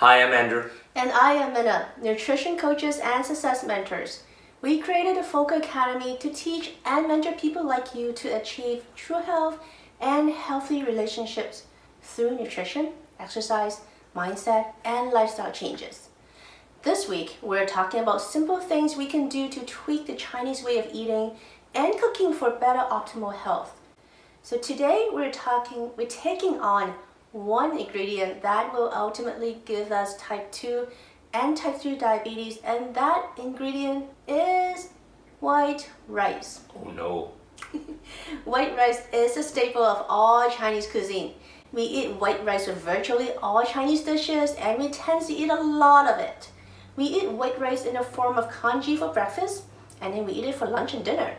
Hi, I'm Andrew. And I am Minna, nutrition coaches and success mentors. We created a Focal Academy to teach and mentor people like you to achieve true health and healthy relationships through nutrition, exercise, mindset, and lifestyle changes. This week, we're talking about simple things we can do to tweak the Chinese way of eating and cooking for better optimal health. So today we're taking on one ingredient that will ultimately give us type 2 and type 3 diabetes, and that ingredient is white rice. Oh no. White rice is a staple of all Chinese cuisine. We eat white rice with virtually all Chinese dishes, and we tend to eat a lot of it. We eat white rice in the form of congee for breakfast, and then we eat it for lunch and dinner.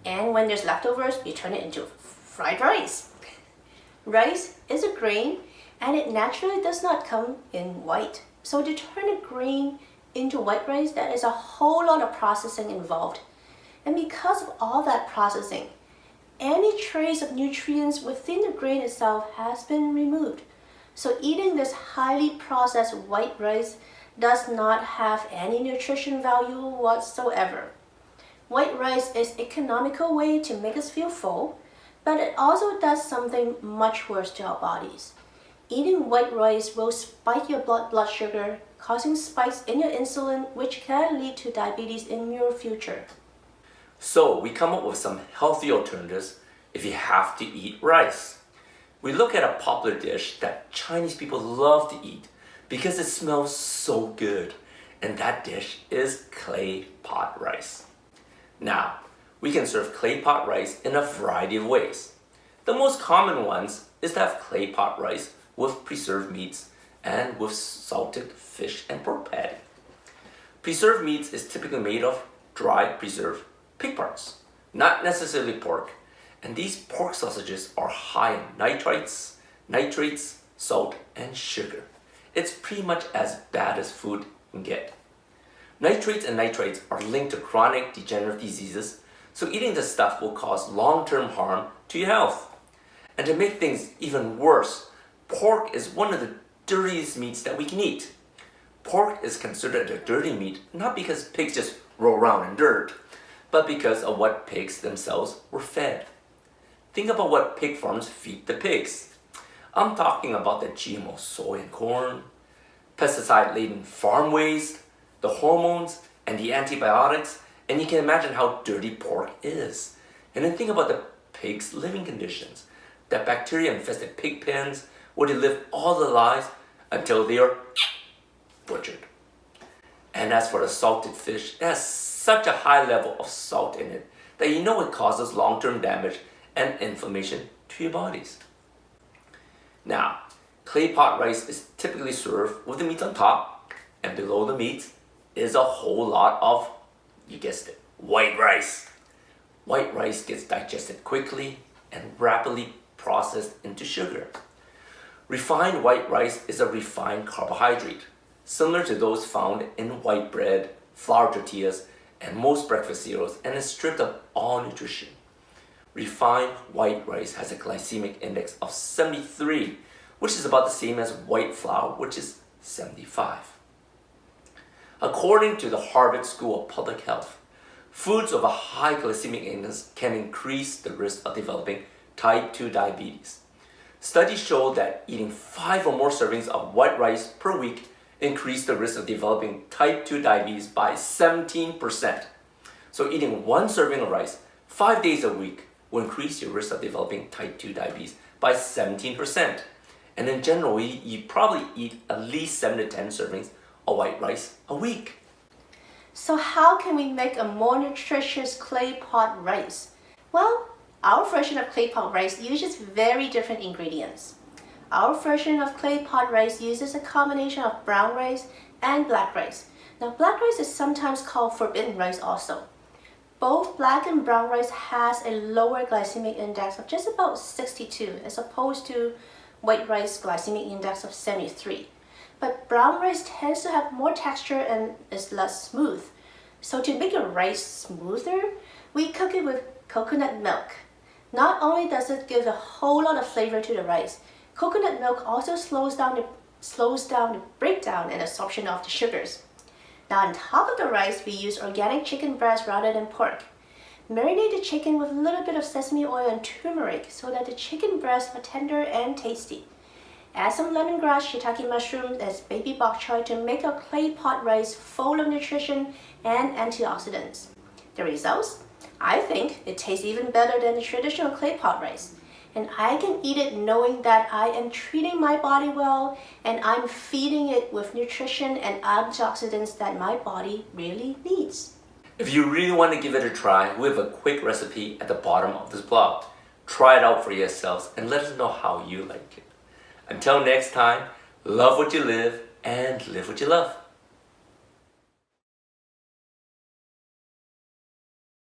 And when there's leftovers, we turn it into fried rice. Rice is a grain, and it naturally does not come in white. So to turn a grain into white rice, there is a whole lot of processing involved. And because of all that processing, any trace of nutrients within the grain itself has been removed. So eating this highly processed white rice does not have any nutrition value whatsoever. White rice is an economical way to make us feel full, but it also does something much worse to our bodies. Eating white rice will spike your blood sugar, causing spikes in your insulin, which can lead to diabetes in your future. So we come up with some healthy alternatives if you have to eat rice. We look at a popular dish that Chinese people love to eat because it smells so good, and that dish is clay pot rice. Now, we can serve clay pot rice in a variety of ways. The most common ones is to have clay pot rice with preserved meats and with salted fish and pork patty. Preserved meats is typically made of dried preserved pig parts, not necessarily pork, and these pork sausages are high in nitrates, salt, and sugar. It's pretty much as bad as food can get. Nitrates and nitrates are linked to chronic degenerative diseases, so eating this stuff will cause long-term harm to your health. And to make things even worse, pork is one of the dirtiest meats that we can eat. Pork is considered a dirty meat not because pigs just roll around in dirt, but because of what pigs themselves were fed. Think about what pig farms feed the pigs. I'm talking about the GMO soy and corn, pesticide-laden farm waste, the hormones, and the antibiotics, and you can imagine how dirty pork is. And then think about the pigs' living conditions, the bacteria-infested pig pens where they live all their lives until they are butchered. And as for the salted fish, it has such a high level of salt in it that you know it causes long-term damage and inflammation to your bodies. Now, clay pot rice is typically served with the meat on top, and below the meat is a whole lot of, you guessed it, white rice. White rice gets digested quickly and rapidly processed into sugar. Refined white rice is a refined carbohydrate, similar to those found in white bread, flour tortillas, and most breakfast cereals, and is stripped of all nutrition. Refined white rice has a glycemic index of 73, which is about the same as white flour, which is 75. According to the Harvard School of Public Health, foods of a high glycemic index can increase the risk of developing type 2 diabetes. Studies show that eating 5 or more servings of white rice per week increase the risk of developing type 2 diabetes by 17%. So eating 1 serving of rice 5 days a week will increase your risk of developing type 2 diabetes by 17%. And in general, you probably eat at least 7 to 10 servings of white rice a week. So how can we make a more nutritious clay pot rice? Well, our version of clay pot rice uses very different ingredients. Our version of clay pot rice uses a combination of brown rice and black rice. Now, black rice is sometimes called forbidden rice also. Both black and brown rice has a lower glycemic index of just about 62 as opposed to white rice glycemic index of 73. But brown rice tends to have more texture and is less smooth. So to make your rice smoother, we cook it with coconut milk. Not only does it give a whole lot of flavor to the rice, coconut milk also slows down the slows down the breakdown and absorption of the sugars. Now on top of the rice, we use organic chicken breast rather than pork. Marinate the chicken with a little bit of sesame oil and turmeric so that the chicken breasts are tender and tasty. Add some lemongrass, shiitake mushrooms, and baby bok choy to make a clay pot rice full of nutrition and antioxidants. The results? I think it tastes even better than the traditional clay pot rice. And I can eat it knowing that I am treating my body well and I'm feeding it with nutrition and antioxidants that my body really needs. If you really want to give it a try, we have a quick recipe at the bottom of this blog. Try it out for yourselves and let us know how you like it. Until next time, love what you live and live what you love.